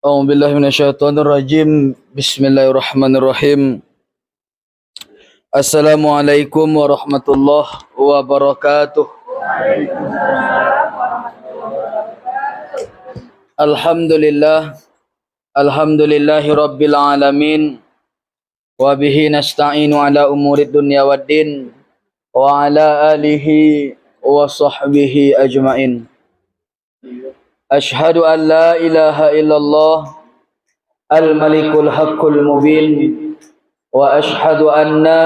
A'udzubillahi minasyaitonirrajim. Bismillahirrahmanirrahim. Assalamualaikum warahmatullahi wabarakatuh. Alhamdulillah. Alhamdulillahi rabbil alamin. Wa bihi nasta'inu ala umurid dunya waddin. Wa ala alihi wa sahbihi ajma'in. Ashhadu an la ilaha illallah al-malikul haqqul mubin wa ashhadu anna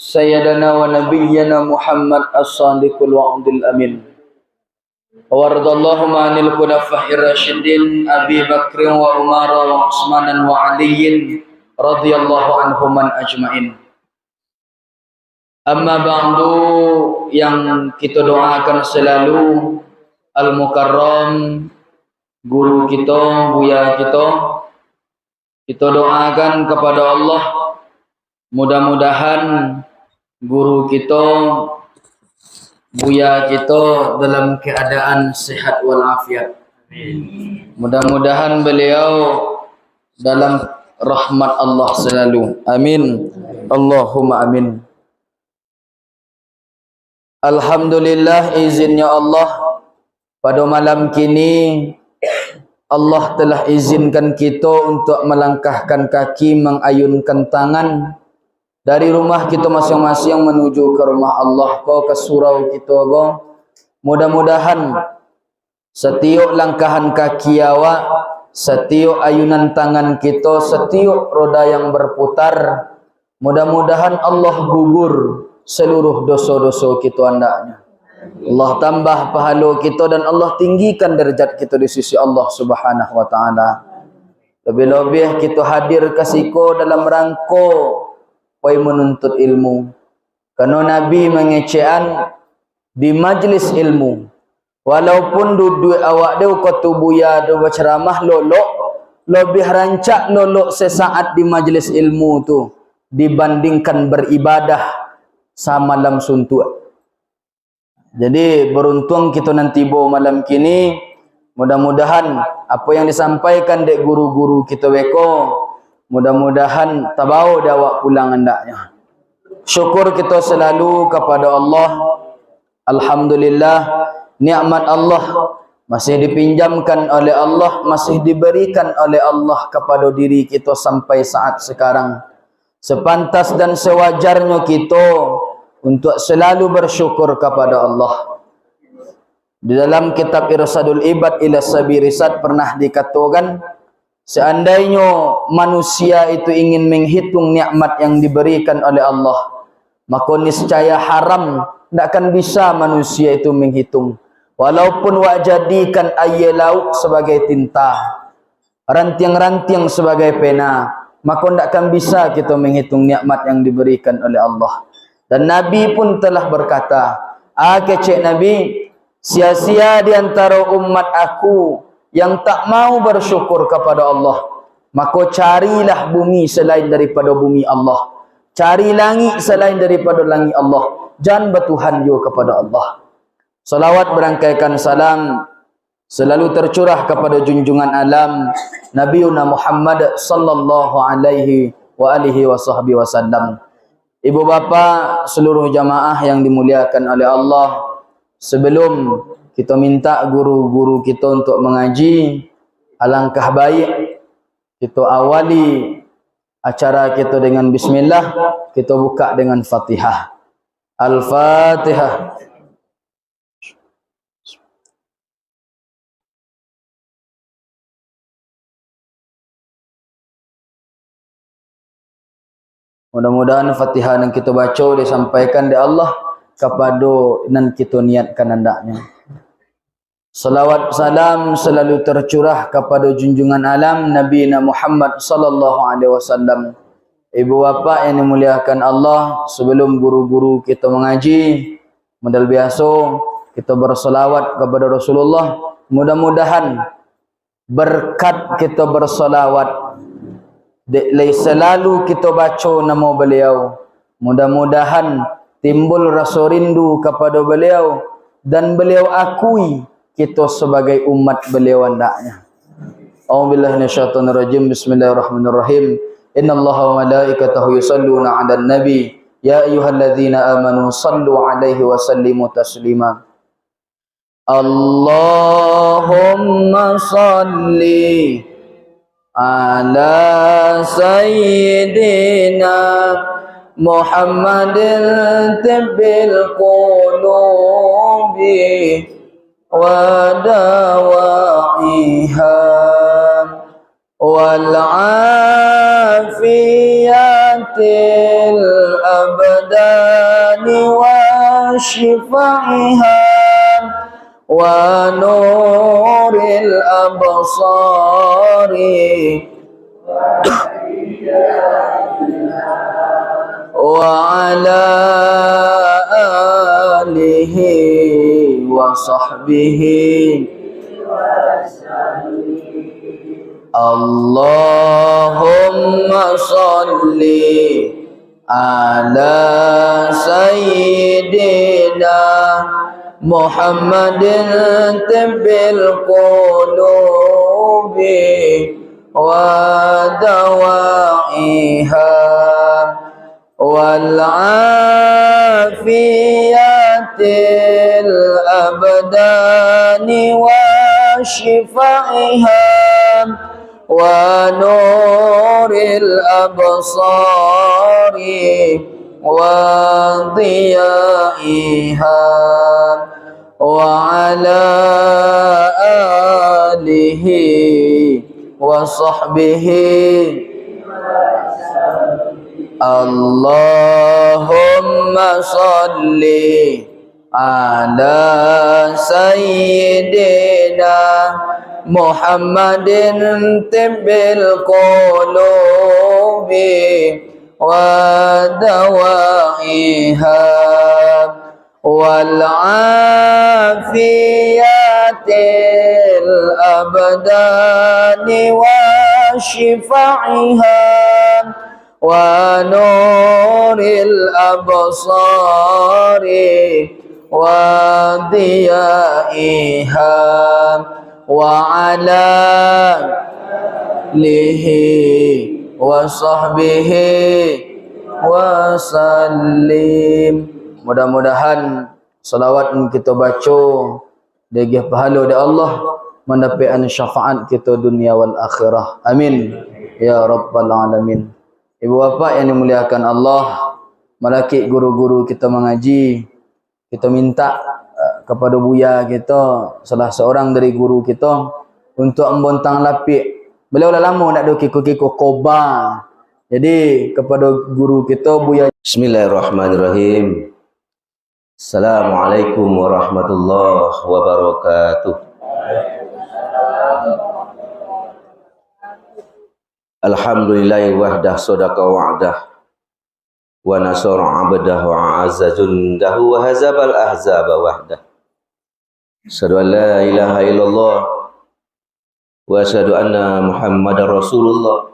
sayyidana wa nabiyyana Muhammad as-sadiqul wa'dil amin. Wa radallahu ma'anil khulafa'ir rasyidin Abi Bakr wa Umar wa Utsman wa Ali radhiyallahu anhum ajma'in. Amma ba'du, yang kita doakan selalu Al-Mukarram, guru kita, buya kita doakan kepada Allah, mudah-mudahan guru kita, buya kita dalam keadaan sehat walafiat. Mudah-mudahan beliau dalam rahmat Allah selalu. Amin. Allahumma amin. Alhamdulillah, izinnya Allah, pada malam kini Allah telah izinkan kita untuk melangkahkan kaki, mengayunkan tangan dari rumah kita masing-masing menuju ke rumah Allah, ke surau kita. Mudah-mudahan setiap langkahan kaki awak, setiap ayunan tangan kita, setiap roda yang berputar, mudah-mudahan Allah gugur seluruh dosa-dosa kita hendaknya. Allah tambah pahala kita dan Allah tinggikan derajat kita di sisi Allah Subhanahu wa taala. Lebih-lebih kita hadir ke siko dalam rangka supaya menuntut ilmu. Karena Nabi mengecean di majlis ilmu. Walaupun duduk awak dia kata buya dia berceramah lolok, lebih rancak lolok sesaat di majlis ilmu tu dibandingkan beribadah samalam suntuk. Jadi beruntung kita nanti bawa malam kini. Mudah-mudahan apa yang disampaikan dek guru-guru kita weko, mudah-mudahan tabau dawak pulang hendaknya. Syukur kita selalu kepada Allah. Alhamdulillah, nikmat Allah masih dipinjamkan oleh Allah, masih diberikan oleh Allah kepada diri kita sampai saat sekarang. Sepantas dan sewajarnya kita untuk selalu bersyukur kepada Allah. Di dalam kitab Irsadul Ibad ila Sabirisat pernah dikatakan, seandainya manusia itu ingin menghitung nikmat yang diberikan oleh Allah, maka niscaya haram, tidak akan bisa manusia itu menghitung. Walaupun wak jadikan air laut sebagai tinta, ranting-ranting sebagai pena, maka tidak akan bisa kita menghitung nikmat yang diberikan oleh Allah. Dan Nabi pun telah berkata, kecik Nabi, sia-sia di antara umat aku yang tak mau bersyukur kepada Allah, maka carilah bumi selain daripada bumi Allah, cari langit selain daripada langit Allah, jangan bertuhan you kepada Allah. Salawat berangkaikan salam selalu tercurah kepada junjungan alam Nabiuna Muhammad sallallahu alaihi wa alihi wasallam. Ibu bapa, seluruh jamaah yang dimuliakan oleh Allah, sebelum kita minta guru-guru kita untuk mengaji, alangkah baik kita awali acara kita dengan bismillah, kita buka dengan Fatihah. Al-Fatihah. Mudah-mudahan Fatihah yang kita baca disampaikan di Allah kepada nan kita niatkan hendaknya. Salawat salam selalu tercurah kepada junjungan alam Nabi Muhammad sallallahu alaihi wasallam. Ibu bapa yang dimuliakan Allah, sebelum guru-guru kita mengaji, modal biasa kita bersolawat kepada Rasulullah. Mudah-mudahan berkat kita bersolawat selalu kita baca nama beliau, mudah-mudahan timbul rasa rindu kepada beliau dan beliau akui kita sebagai umat beliau hendaknya. A'udzubillahi minasyaitonirrajim. Bismillahirrahmanirrahim. Innallaha wa malaikatahu yusholluna 'alan nabi. Ya ayyuhalladzina amanu shallu 'alaihi wa sallimu taslima. Allahumma shalli ala sayyidina Muhammadin tibbil qulubi wa dawa'iha wal afiyatil abdani wa shifaiha wa nuril absari wa ala alihi wa sahbihi. Allahumma sholli ala sayyidina Muhammadin tibbil qulubi wa dawa'iha wal afiyatil abdani wa shifaiha wa nuril absari wa diyaiha wa ala alihi wa sahbihi. Allahumma sholli ala sayyidina Muhammadin tibbil qulubi wa dawa'iha wal afiyatil abdani wa shifaiha wa nuril absari wa diyaiha wa ala alihi wa sahbihi wa sallim. Mudah-mudahan salawat yang kita baca dia pahala dari Allah, mendapatkan syafaat kita dunia wal akhirah. Amin ya rabbal alamin. Ibu bapa yang dimuliakan Allah, malaki guru-guru kita mengaji, kita minta kepada buya kita, salah seorang dari guru kita, untuk membontang lapik. Beliau dah lama nak ada kiko-kiko koba. Jadi kepada guru kita buya. Bismillahirrahmanirrahim. Assalamualaikum warahmatullahi wabarakatuh. Alhamdulillahi wahdah sadaqa wa'dah wa nasara 'abdahu wa 'azza jundahu wa hazabal ahzaba wahdah. Asyhadu an la ilaha illallah wa asyhadu anna Muhammadar Rasulullah.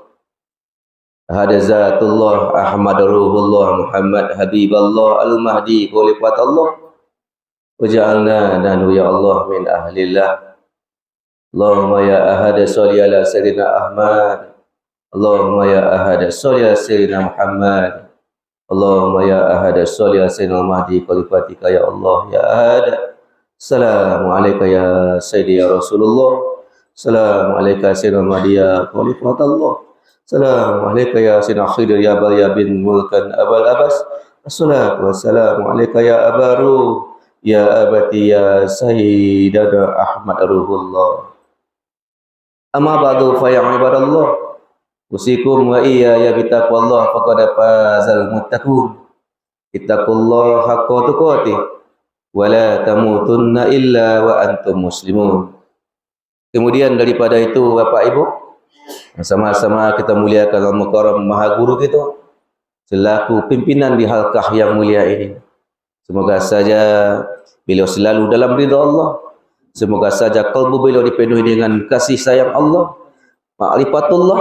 Hadazatullah Ahmad Ruhullah Muhammad Habiballah Al-Mahdi Qulifat Allah. Waja'alna nanu ya Allah min ahlillah. Allahumma ya ahad sholli ala sayyidina Ahmad. Allahumma ya ahad sholli ala sayyidina Muhammad. Allahumma ya ahad sholli ala sayyidina Mahdi Qulifatika ya Allah ya ahad. Assalamualaikum ya sayyidi ya Rasulullah. Assalamualaikum sayyidina Mahdi ya Qulifat Allah. Assalamualaikum ya sayyidina Khidir ya Balya bin Mulkan Abal Abbas. Assalatu wassalamu alaika ya abaru ya abati ya sayyidana Ahmad Ruhullah. Amma ba'du fa ya ibadallah. Usikum wa iyaya bitaqwallah faqad fazal muttaqun. Ittaqullaha haqqa tuqatih wa la tamutunna illa wa antum muslimun. Kemudian daripada itu Bapak Ibu, sama-sama kita muliakan Al-Mukarram Maha Guru kita selaku pimpinan di halqah yang mulia ini. Semoga saja beliau selalu dalam ridha Allah. Semoga saja kalbu beliau dipenuhi dengan kasih sayang Allah, ma'rifatullah,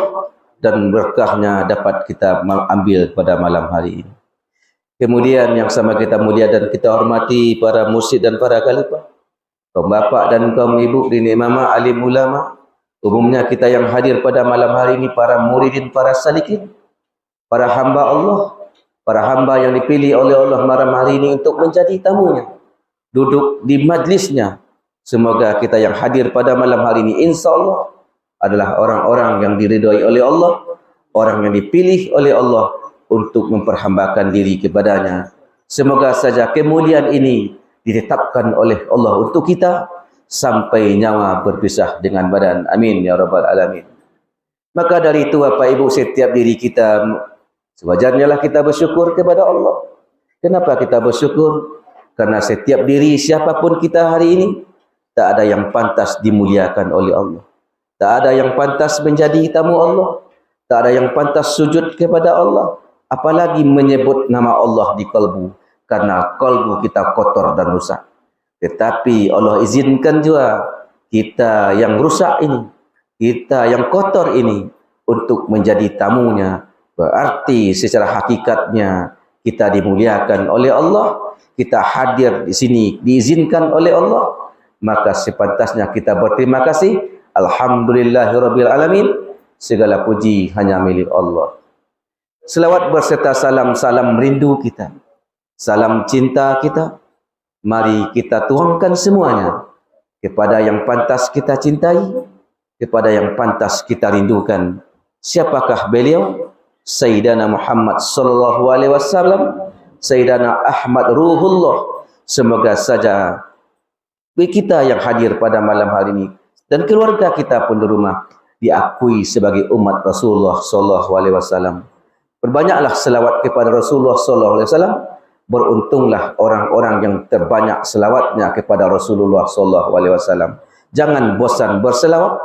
dan berkahnya dapat kita ambil pada malam hari ini. Kemudian yang sama kita mulia dan kita hormati para mursyid dan para khalifah, kaum bapak dan kaum ibu, dini mama, alim ulama, Umumnya kita yang hadir pada malam hari ini para muridin, para salikin, para hamba Allah, para hamba yang dipilih oleh Allah malam hari ini untuk menjadi tamunya, duduk di majlisnya. Semoga kita yang hadir pada malam hari ini insya Allah adalah orang-orang yang diridhai oleh Allah, orang yang dipilih oleh Allah untuk memperhambakan diri kepadanya. Semoga saja kemuliaan ini ditetapkan oleh Allah untuk kita sampai nyawa berpisah dengan badan. Amin ya rabbal alamin. Maka dari itu Bapak Ibu, setiap diri kita sewajarnya lah kita bersyukur kepada Allah. Kenapa kita bersyukur? Karena setiap diri siapapun kita hari ini, tak ada yang pantas dimuliakan oleh Allah. Tak ada yang pantas menjadi tamu Allah. Tak ada yang pantas sujud kepada Allah. Apalagi menyebut nama Allah di kalbu. Karena kalbu kita kotor dan rusak. Tetapi Allah izinkan juga kita yang rusak ini, kita yang kotor ini untuk menjadi tamunya. Berarti secara hakikatnya kita dimuliakan oleh Allah, kita hadir di sini diizinkan oleh Allah, maka sepantasnya kita berterima kasih. Alhamdulillahirabbil alamin. Segala puji hanya milik Allah. Selawat berserta salam rindu kita, salam cinta kita, mari kita tuangkan semuanya kepada yang pantas kita cintai, kepada yang pantas kita rindukan. Siapakah beliau? Sayyidina Muhammad sallallahu alaihi wasallam, Sayyidina Ahmad Ruhullah. Semoga saja kita yang hadir pada malam hari ini dan keluarga kita pun di rumah diakui sebagai umat Rasulullah sallallahu alaihi wasallam. Berbanyaklah selawat kepada Rasulullah sallallahu alaihi wasallam. Beruntunglah orang-orang yang terbanyak selawatnya kepada Rasulullah sallallahu alaihi wasallam. Jangan bosan berselawat.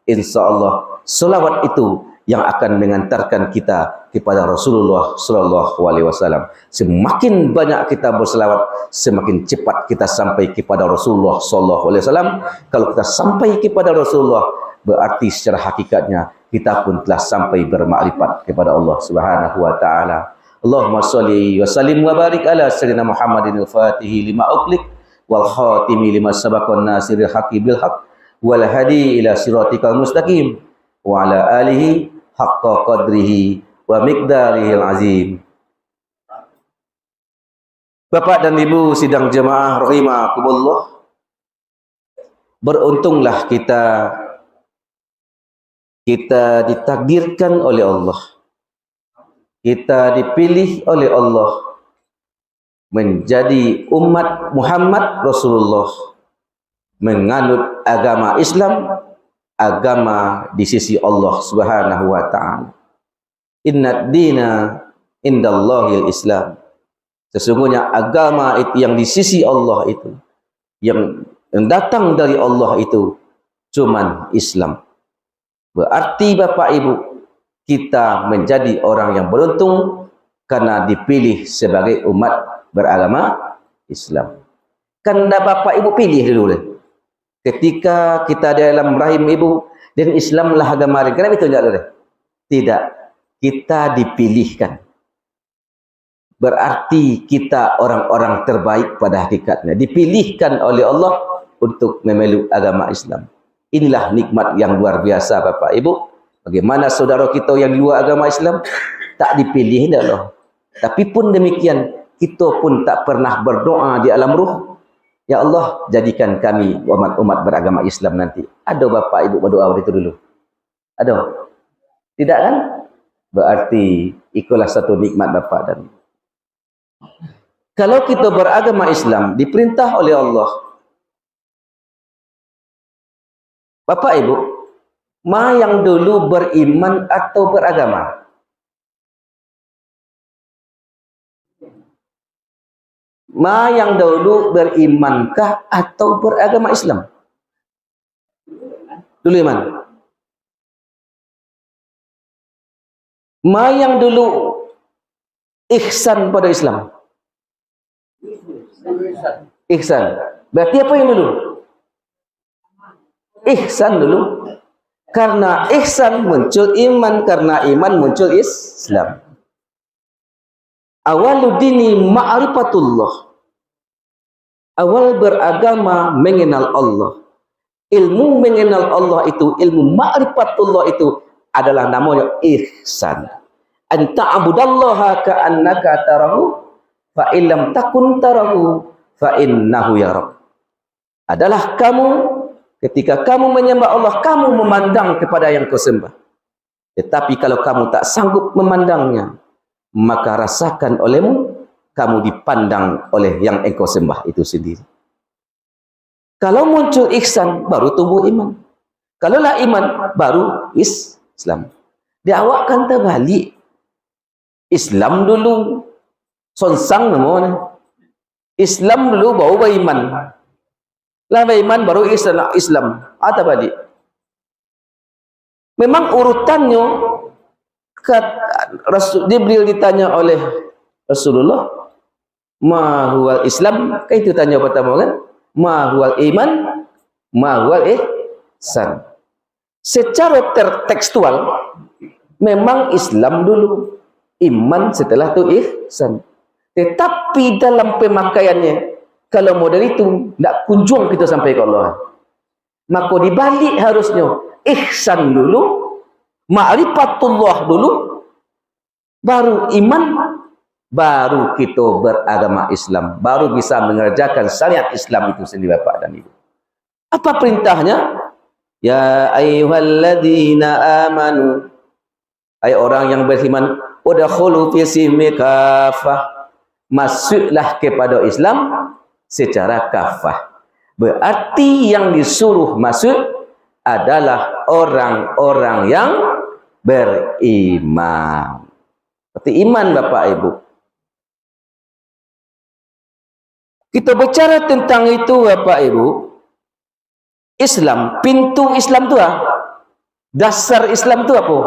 Insyaallah selawat itu yang akan mengantarkan kita kepada Rasulullah sallallahu alaihi wasallam. Semakin banyak kita berselawat, semakin cepat kita sampai kepada Rasulullah sallallahu alaihi wasallam. Kalau kita sampai kepada Rasulullah, berarti secara hakikatnya kita pun telah sampai bermakrifat kepada Allah Subhanahu wa taala. Allahumma salli wa sallim wa barik ala sayyidina Muhammadin al-Fatihi lima uqlik wal khatimi lima sabaqan nasiril haqqi bil haqq wal hadi ila siratikal mustaqim wa ala alihi haqqa qadrihi wa miqdarihil azim. Bapak dan Ibu sidang jemaah rahimakumullah, beruntunglah kita ditakdirkan oleh Allah. Kita dipilih oleh Allah menjadi umat Muhammad Rasulullah, menganut agama Islam, agama di sisi Allah Subhanahu wa taala. Innad dina indallahil Islam. Sesungguhnya agama itu yang di sisi Allah itu, yang datang dari Allah itu cuman Islam. Berarti Bapak Ibu, kita menjadi orang yang beruntung karena dipilih sebagai umat beragama Islam. Kan Bapak Ibu pilih dulu. Ketika kita dalam rahim ibu dan Islamlah agama lain. Kenapa itu enggak? Tidak. Kita dipilihkan. Berarti kita orang-orang terbaik pada hakikatnya. Dipilihkan oleh Allah untuk memeluk agama Islam. Inilah nikmat yang luar biasa Bapak Ibu. Bagaimana saudara kita yang di luar agama Islam tak dipilih oleh Allah. Tapi pun demikian, kita pun tak pernah berdoa di alam ruh, ya Allah, jadikan kami umat-umat beragama Islam nanti. Ada Bapak Ibu berdoa itu dulu? Ada? Tidak kan? Berarti itulah satu nikmat Bapak dan Ibu. Kalau kita beragama Islam, diperintah oleh Allah, Bapak Ibu, ma yang dulu beriman atau beragama? Ma yang dulu berimankah atau beragama Islam? Dulu iman. Ma yang dulu ihsan pada Islam? Ihsan. Berarti apa yang dulu? Ihsan dulu. Karena ihsan muncul iman, karena iman muncul Islam. Awaludini ma'rifatullah. Awal beragama mengenal Allah. Ilmu mengenal Allah itu, ilmu ma'rifatullah itu adalah namanya ihsan. Anta abudallaha ka'annaka tarahu fa illam takun tarahu fa innahu yarak. Adalah kamu ketika kamu menyembah Allah, kamu memandang kepada yang kau sembah. Tetapi kalau kamu tak sanggup memandangnya, maka rasakan olehmu, kamu dipandang oleh yang engkau sembah itu sendiri. Kalau muncul ihsan, baru tumbuh iman. Kalaulah iman, baru Islam. Diawakkan terbalik. Islam dulu, sonsang namanya. Islam dulu, baru beriman. Lah beriman, baru Islam. Atau balik. Memang urutannya, Jibril ditanya oleh Rasulullah, ma huwal Islam, kan itu tanya pertama kan? Ma huwal iman, ma huwal ihsan. Secara tekstual memang Islam dulu, iman setelah itu ihsan. Tetapi dalam pemakaiannya, kalau model itu tidak kunjung kita sampai ke Allah. Maka dibalik harusnya ihsan dulu, ma'rifatullah dulu, baru iman, baru kita beragama Islam, baru bisa mengerjakan syariat Islam itu sendiri, Bapak dan Ibu. Apa perintahnya? Ya ayyuhalladzina amanu, hai orang yang beriman, udkhulu fi silmi kafah, masuklah kepada Islam secara kafah. Berarti yang disuruh masuk adalah orang-orang yang beriman. Seperti iman, Bapak Ibu. Kita bicara tentang itu, Bapak Ibu. Islam, pintu Islam itu apa? Dasar Islam itu apa?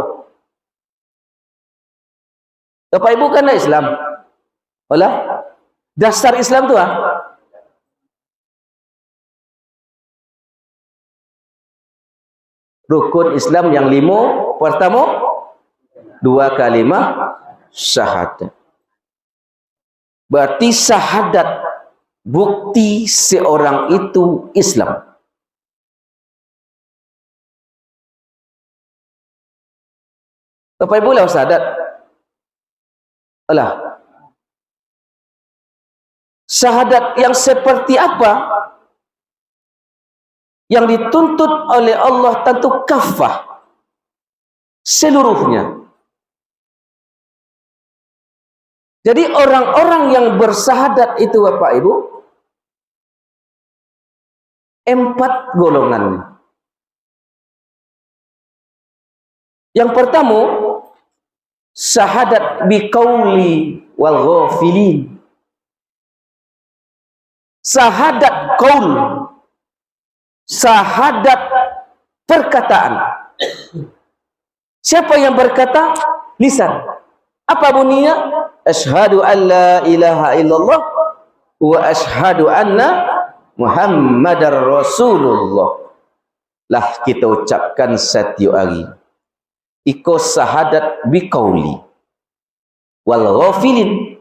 Bapak Ibu kan Islam. Olah? Dasar Islam itu apa? Rukun Islam yang 5, pertama 2 kalimah syahadat. Berarti syahadat bukti seorang itu Islam. Bapak Ibu lah syahadat. Alah. Syahadat yang seperti apa? Yang dituntut oleh Allah tentu kafah seluruhnya. Jadi orang-orang yang bersyahadat itu, Bapak Ibu, 4 golongan. Yang pertama, syahadat biqauli wal ghafilin. Syahadat qaul, syahadat perkataan. Siapa yang berkata? Lisan. Apa bunyinya? Asyhadu an la ilaha illallah wa asyhadu anna Muhammadar Rasulullah. Lah kita ucapkan setiap hari. Iko syahadat biqauli wal ghafilin.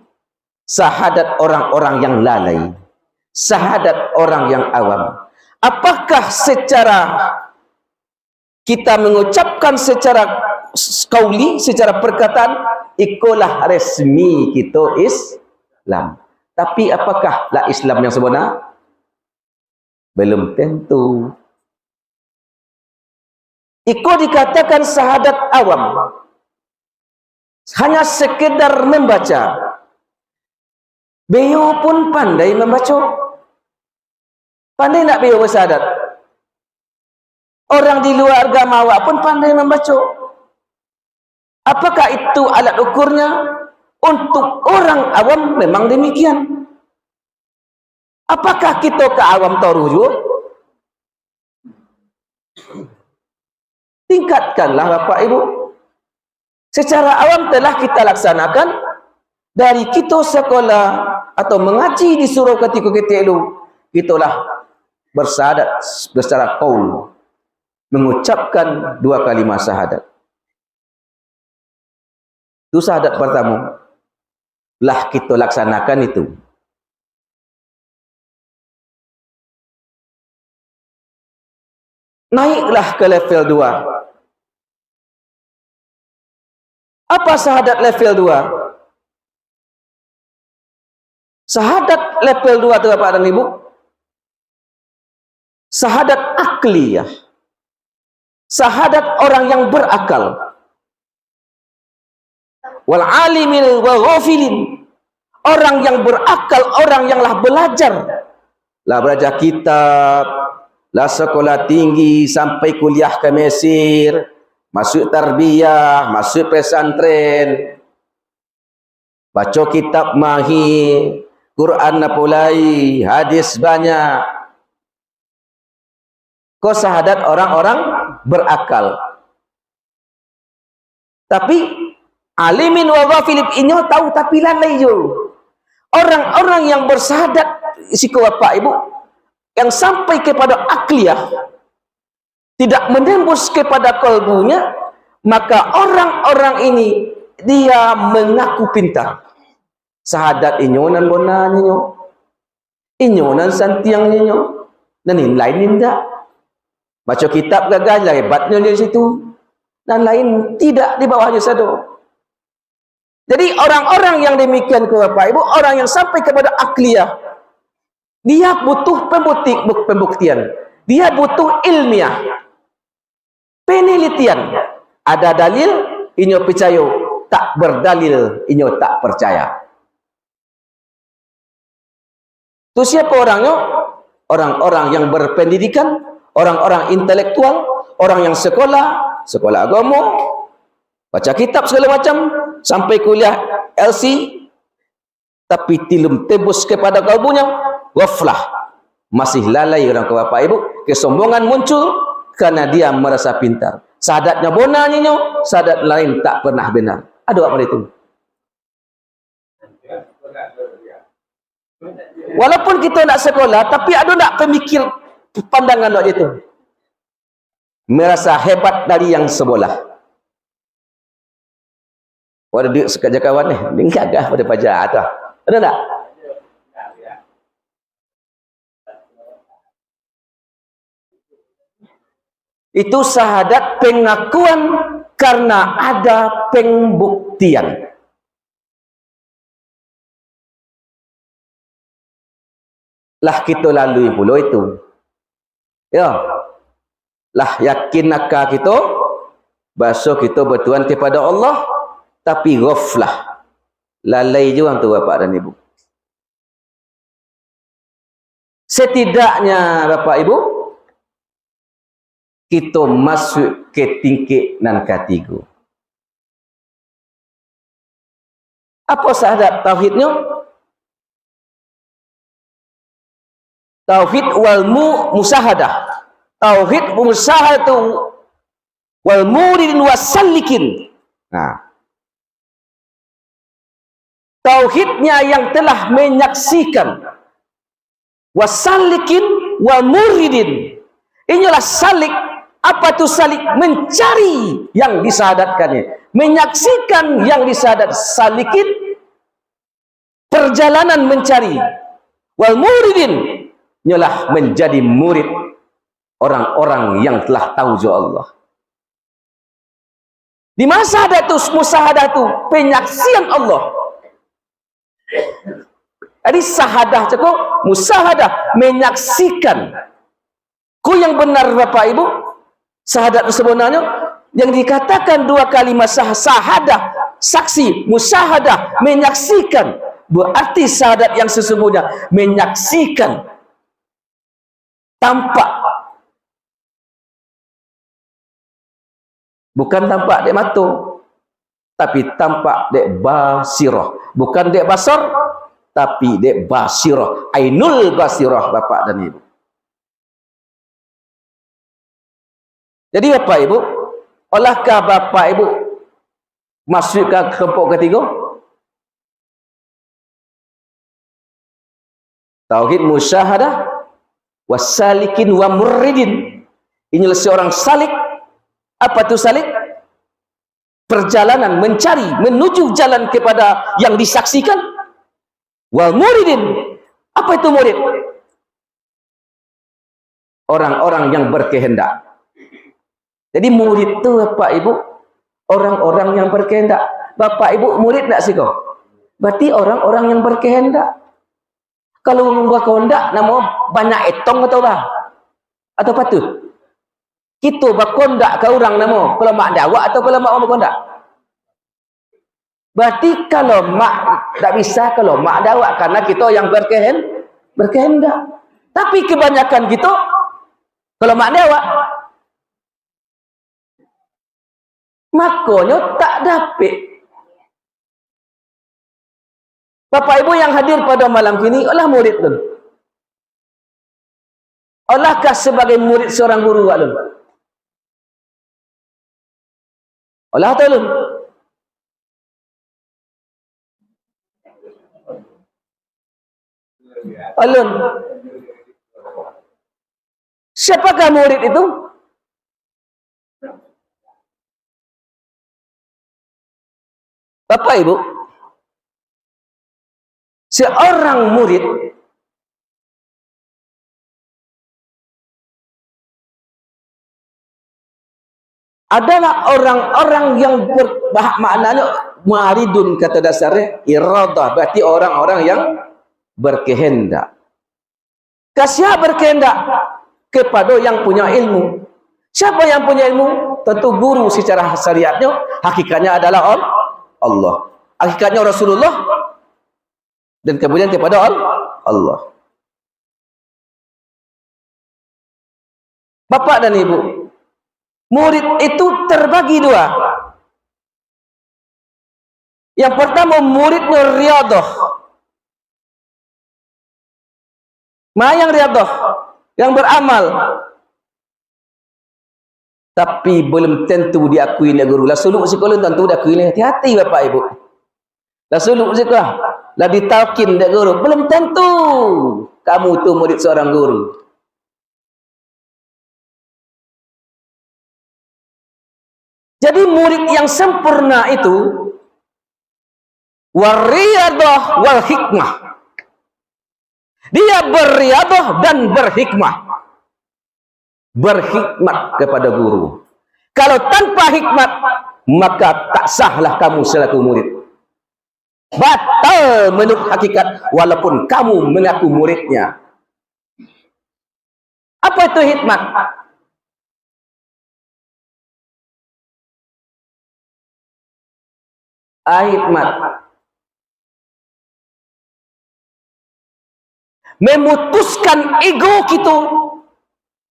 Syahadat orang-orang yang lalai. Syahadat orang yang awam. Apakah secara kita mengucapkan secara qauli, secara perkataan, ikulah resmi kita Islam. Tapi apakah lah Islam yang sebenar? Belum tentu. Iko dikatakan syahadat awam. Hanya sekedar membaca. Beliau pun pandai membaca. Pandai nak beliau bersyahadat? Orang di luar agama awak pun pandai membaca. Apakah itu alat ukurnya? Untuk orang awam memang demikian. Apakah kita ke awam taruh juga? Tingkatkanlah Bapak Ibu. Secara awam telah kita laksanakan. Dari kita sekolah atau mengaji di surau ketika kita itu, itulah bersyahadat secara qaul, mengucapkan 2 kalimah syahadat. Itu syahadat pertama. Lah kita laksanakan itu. naiklah ke level 2. Apa syahadat level 2? Syahadat level 2 itu Bapak dan Ibu, syahadat akliyah, syahadat orang yang berakal, wal alimil wal ghafilin, orang yang berakal, orang yang lah belajar, lah belajar kitab, lah sekolah tinggi sampai kuliah ke Mesir, masuk tarbiyah, masuk pesantren, baca kitab mahir, Quran napulai, hadis banyak. Kau syahadat orang-orang berakal. Tapi alimin wa ghafilin ini tahu tapi lalai jo. Orang-orang yang bersyahadat siku Bapak Ibu yang sampai kepada akliyah, tidak menembus kepada kalbunya, maka orang-orang ini dia mengaku pintar. Syahadat inyonan bonanya nyo, inyonan santiangnya nyo, dan yang lain tidak. Baca kitab gagal, hebatnya di situ, dan lain tidak di bawahnya sado. Jadi orang-orang yang demikian ke Bapak Ibu, orang yang sampai kepada akliyah, dia butuh pembuktian, dia butuh ilmiah, penelitian. Ada dalil, inyo percaya, tak berdalil, inyo tak percaya. Itu siapa orangnya? Orang-orang yang berpendidikan, orang-orang intelektual, orang yang sekolah agama, baca kitab segala macam, sampai kuliah LC, tapi belum tembus kepada kalbunya, ghaflah, masih lalai orang tua Bapak Ibu, kesombongan muncul karena dia merasa pintar. Syahadatnya bonanya, syahadat lain tak pernah benar. Ada apa itu? Walaupun kita nak sekolah, tapi ada nak pemikir pandangan nak itu. Merasa hebat dari yang sebelah. Waduh dia sekat kawan ni, gagah pada pajak atau ada tak? Itu syahadat pengakuan karena ada pembuktian. Lah kita lalui pula itu. Ya. Lah yakin nakah kita, bahasa kita bertuhan kepada Allah, tapi ghaflah. Lalai juga tu Bapak dan Ibu. Setidaknya Bapak Ibu, kita masuk ke tingkat nan ketiga. Apa syahadat tauhidnya? Tauhid wal musahadah. Tauhid musahadatu wal muridin wasallikin. Nah. Tauhidnya yang telah menyaksikan, wasallikin wal muridin. Inilah salik. Apa itu salik? Mencari yang disahadatkannya, menyaksikan yang disahadat. Salikin, perjalanan mencari. Wal muridin, ialah menjadi murid orang-orang yang telah tahu jo Allah. Di masa ada tu musahadah tu penyaksian Allah. Jadi sahadah cukup, musahadah menyaksikan. Ku yang benar Bapak Ibu, sahadat sebenarnya yang dikatakan dua kalimat sahadah, saksi, musahadah, menyaksikan. Berarti sahadat yang sesungguhnya menyaksikan, tampak, bukan tampak dek mata, tapi tampak dek basirah, bukan dek basar, tapi dek basirah, ainul basirah Bapak dan Ibu. Jadi Bapak Ibu, olehkah Bapak Ibu masuk ke kelompok ketiga? Tauhid musyahadah wasalikin wa muridin. Inilah seorang salik. Apa itu salik? Perjalanan mencari, menuju jalan kepada yang disaksikan. Wal muridin. Apa itu murid? Orang-orang yang berkehendak. Jadi murid tu Bapak Ibu orang-orang yang berkehendak. Bapak Ibu murid tak sih kau? Berarti orang-orang yang berkehendak. Kalau membuat kehendak nama banyak etong atau apa? Atau patut? Kita berkehendak ke orang nama kalau mak dawak atau kalau mak berkehendak? Berarti kalau mak tak bisa, kalau mak dawak karena kita yang berkehendak. Tapi kebanyakan kita kalau mak dawak makanya tak dapat. Bapak Ibu yang hadir pada malam kini, olah murid dun. Olahkah sebagai murid seorang guru dun? Olah tak dun? Alun. Siapakah murid itu? Bapak Ibu, seorang murid adalah orang-orang yang maknanya muaridun kata dasarnya iradah, berarti orang-orang yang berkehendak. Kasih berkehendak kepada yang punya ilmu. Siapa yang punya ilmu? Tentu guru secara syariatnya, hakikatnya adalah Allah. Hakikatnya Rasulullah dan kemudian kepada Allah. Bapak dan Ibu, murid itu terbagi dua. Yang pertama muridnya riyadah. Yang riyadah, yang beramal. Tapi belum tentu diakui oleh guru. Lah suluk sekolah tentu diakui. Hati-hati Bapak Ibu. Lah suluk sekolah, lah ditalkin oleh guru. Belum tentu kamu tu murid seorang guru. Jadi murid yang sempurna itu wariyadah wal hikmah. Dia beriyadah dan berhikmah. Berhikmat kepada guru. Kalau tanpa hikmat, maka tak sahlah kamu selaku murid. Batal menurut hakikat walaupun kamu mengaku muridnya. Apa itu hikmat? Hikmat memutuskan ego kita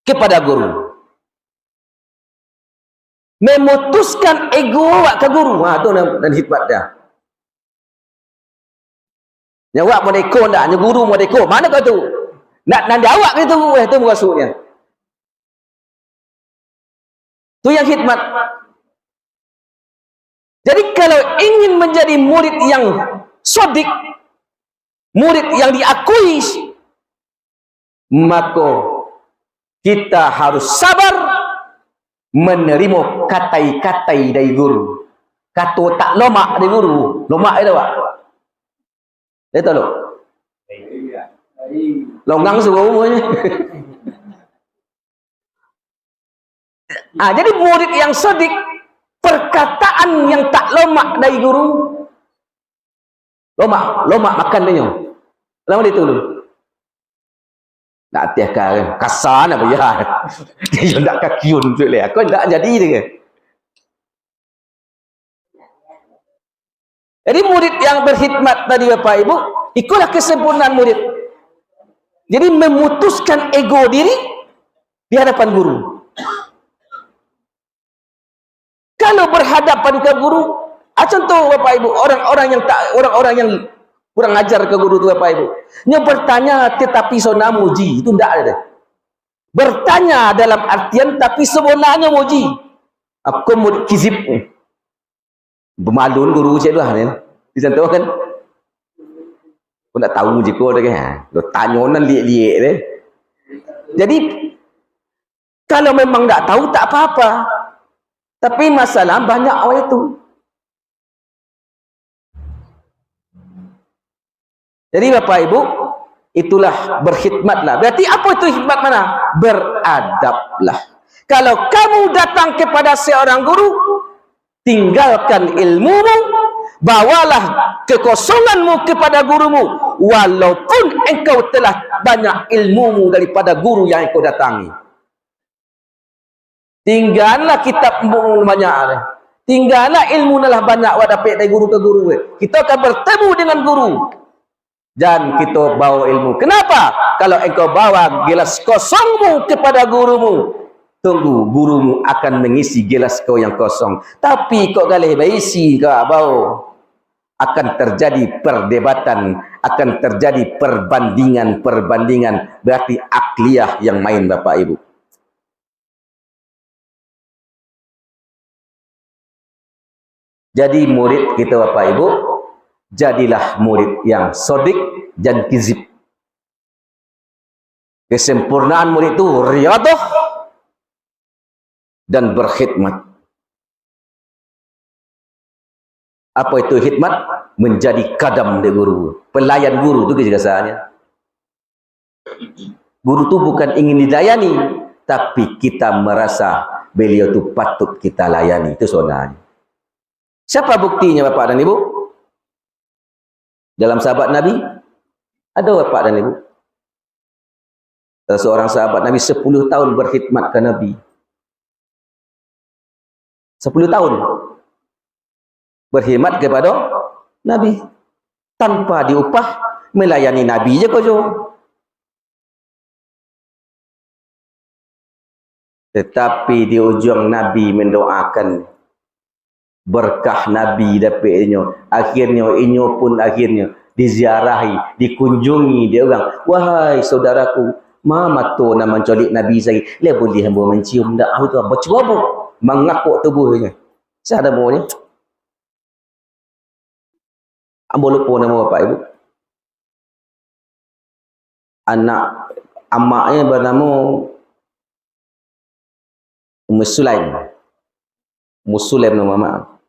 kepada guru. Memutuskan ego ke guru. Itu dan hikmat dia. Nyawak modeko ndak, nya guru modeko. Mana kau tu? Nak jawab gitu, itu maksudnya. Tu yang hikmat. Jadi kalau ingin menjadi murid yang sodik, murid yang diakui, maka kita harus sabar menerima katai-katai dari guru. Kata tak lomak dari guru. Lomak itu Pak. Dia tahu tak? Longgang semua umurnya. Jadi murid yang sodik, perkataan yang tak lomak dari guru. Lomak makan dia. Lama dia dulu. Tak tiap kali kasar nak bayar. Dia nak kakiun tu leh. Kau tak jadi dia. Jadi murid yang berkhidmat tadi Bapak Ibu, ikulah kesempurnaan murid. Jadi memutuskan ego diri di hadapan guru. Kalau berhadapan ke guru, contoh Bapak Ibu, orang-orang yang kurang ajar ke guru tu Bapak Ibu. Nya bertanya tetapi sona muji, itu ndak ada. Bertanya dalam artian tapi sebenarnya muji. Aku murid kizib. Bermalun guru cik lah ni. Dicontoh kan. Aku nak tahu muji kau dah kan. Lo tanya nan liek-liek dia. Jadi kalau memang tak tahu tak apa-apa. Tapi masalah banyak orang itu. Jadi Bapak Ibu, itulah berkhidmatlah. Berarti apa itu hikmat mana? Beradablah. Kalau kamu datang kepada seorang guru, tinggalkan ilmumu, bawalah kekosonganmu kepada gurumu, walaupun engkau telah banyak ilmumu daripada guru yang engkau datangi. Tinggallah kitab banyak, tinggallah ilmu nalah banyak dapat dari guru ke guru. Kita akan bertemu dengan guru dan kita bawa ilmu. Kenapa? Kalau engkau bawa gelas kosongmu kepada gurumu, tunggu gurumu akan mengisi gelas kau yang kosong. Tapi kau galih berisi kau bawa, akan terjadi perdebatan, akan terjadi perbandingan. Berarti akliyah yang main, Bapak Ibu. Jadi murid kita, Bapak Ibu, jadilah murid yang sodik dan kizib. Kesempurnaan murid itu riyadah dan berkhidmat. Apa itu khidmat? Menjadi kadam dari guru, pelayan guru itu kejasaannya. Guru itu bukan ingin dilayani, tapi kita merasa beliau itu patut kita layani. Itu soalnya. Siapa buktinya, Bapak dan Ibu? Dalam sahabat Nabi ada, Bapak dan Ibu. Seorang sahabat Nabi 10 tahun berkhidmat ke Nabi. 10 tahun berkhidmat kepada Nabi tanpa diupah, melayani Nabi je kau. Tetapi di ujung Nabi mendoakan berkah Nabi dapatnya. Akhirnya inyo pun akhirnya diziarahi, dikunjungi dia orang. Wahai saudaraku, mama tu nak mencolik Nabi saya. Le boleh hamba mencium dak tu bercuba mengakuk tubuhnya. Saya ada maunya. Ambo lupa nama Bapak Ibu. Anak amaknya bernama Ummu Sulaim. Ummu Sulaim nama mak.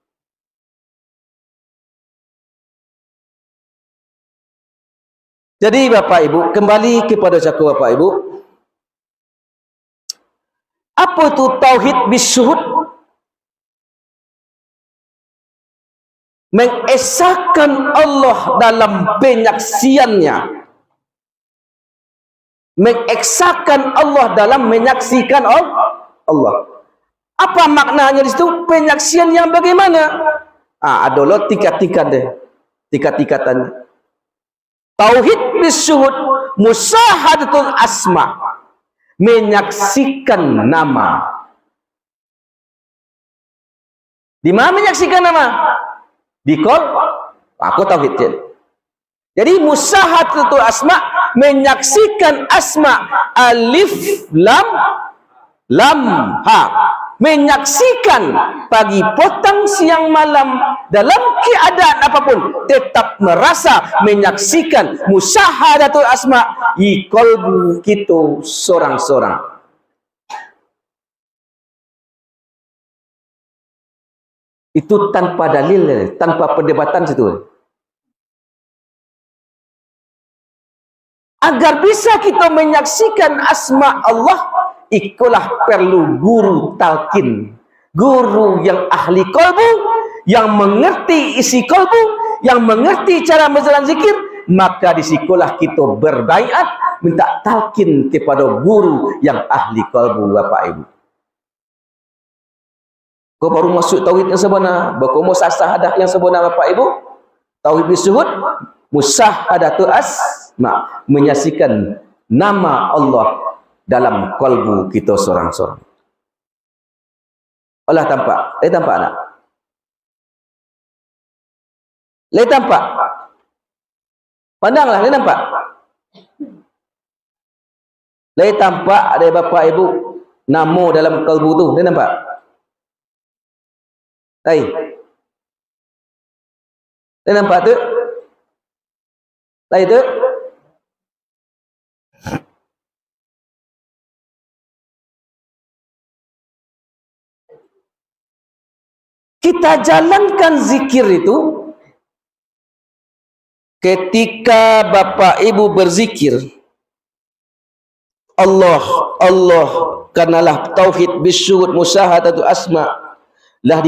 Jadi Bapak Ibu, kembali kepada cakap Bapak Ibu. Apa itu tauhid bisyuhud? Mengesahkan Allah dalam penyaksiannya. Mengesahkan Allah dalam menyaksikan Allah. Apa maknanya di situ? Penyaksian yang bagaimana? Adalah tingkat-tingkat deh. Tingkat-tingkatan. Tauhid bisyuhud, musahadatul asma, menyaksikan nama. Di mana menyaksikan nama? Di kol. Aku tauhid. Jadi musahadatul asma, menyaksikan asma, alif lam ha, menyaksikan pagi petang siang malam dalam keadaan apapun tetap merasa menyaksikan musyahadatul asma di qalbu kita sorang-sorang. Itu tanpa dalil, tanpa perdebatan situ. Agar bisa kita menyaksikan asma Allah, ikulah perlu guru talqin, guru yang ahli qalbu, yang mengerti isi qalbu, yang mengerti cara berjalan zikir. Maka disikulah kita berbaiat, minta talqin kepada guru yang ahli qalbu, Bapak Ibu. Kau baru masuk tauhid yang sebenar, kau mau syahadah yang sebenar, Bapak Ibu. Tauhid bisyuhud, musyahadatul asma, menyaksikan nama Allah dalam kalbu kita sorang-sorang. Allah tampak. Tampak tak? Tampak. Pandanglah, nampak. Tampak ada Bapak Ibu nama dalam kalbu tu, nampak. Nampak tu? Tu? Kita jalankan zikir itu ketika Bapak Ibu berzikir. Allah, Allah, karenalah tauhid bisyuhud musahadatu asma lah